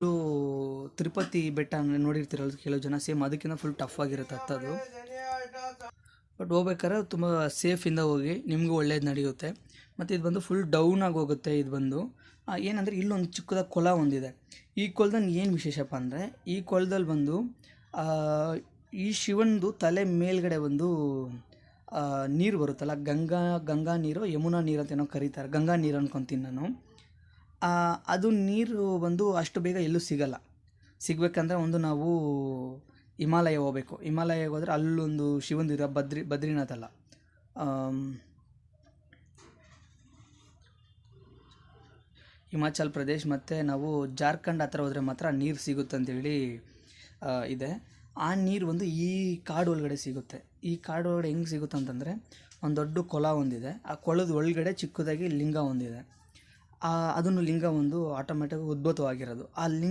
ಇದು ತಿರುಪತಿ ಬೆಟ್ಟ ನೋಡಿರ್ತೀರಲ್ಲ ಕೆಲವು ಜನ, ಸೇಮ್ ಅದಕ್ಕಿಂತ ಫುಲ್ ಟಫ್ ಆಗಿರುತ್ತೆ ಹತ್ತದು. ಬಟ್ ಹೋಗ್ಬೇಕಾದ್ರೆ ತುಂಬ ಸೇಫಿಂದ ಹೋಗಿ, ನಿಮಗೂ ಒಳ್ಳೇದು ನಡೆಯುತ್ತೆ. ಮತ್ತು ಇದು ಬಂದು ಫುಲ್ ಡೌನ್ ಆಗಿ ಹೋಗುತ್ತೆ. ಇದು ಬಂದು ಏನಂದರೆ ಇಲ್ಲೊಂದು ಚಿಕ್ಕದಾಗಿ ಕೊಳ ಒಂದಿದೆ. ಈ ಕೊಳದಲ್ಲಿ ಏನು ವಿಶೇಷಪ್ಪ ಅಂದರೆ, ಈ ಕೊಳದಲ್ಲಿ ಬಂದು ಈ ಶಿವನದು ತಲೆ ಮೇಲ್ಗಡೆ ಒಂದು ನೀರು ಬರುತ್ತಲ್ಲ, ಗಂಗಾ ನೀರು, ಯಮುನಾ ನೀರು ಅಂತ ಏನೋ ಕರೀತಾರೆ, ಗಂಗಾ ನೀರು ಅನ್ಕೊತೀನಿ ನಾನು. ಅದು ನೀರು ಬಂದು ಅಷ್ಟು ಬೇಗ ಎಲ್ಲೂ ಸಿಗಲ್ಲ. ಸಿಗಬೇಕಂದ್ರೆ ಒಂದು ನಾವು ಹಿಮಾಲಯ ಹೋಗ್ಬೇಕು. ಹಿಮಾಲಯಕ್ಕೆ ಹೋದರೆ ಅಲ್ಲೊಂದು ಶಿವಂದಿರ ಬದ್ರಿನಾಥ್ ಅಲ್ಲ, ಹಿಮಾಚಲ್ ಪ್ರದೇಶ್ ಮತ್ತು ನಾವು ಜಾರ್ಖಂಡ್ ಹತ್ರ ಹೋದರೆ ಮಾತ್ರ ನೀರು ಸಿಗುತ್ತೆ ಅಂತೇಳಿ ಇದೆ. ಆ ನೀರು ಒಂದು ಈ ಕಾಡು ಒಳಗಡೆ ಸಿಗುತ್ತೆ. ಈ ಕಾಡು ಒಳಗಡೆ ಹೆಂಗೆ ಸಿಗುತ್ತೆ ಅಂತಂದರೆ, ಒಂದು ದೊಡ್ಡ ಕೊಳ ಒಂದಿದೆ. ಆ ಕೊಳದ ಒಳಗಡೆ ಚಿಕ್ಕದಾಗಿ ಲಿಂಗ ಒಂದಿದೆ. ಅದನ್ನು ಲಿಂಗ ಒಂದು ಆಟೋಮೆಟಿಕ್ ಉದ್ಭುತವಾಗಿರೋದು. ಆ ಲಿಂಗ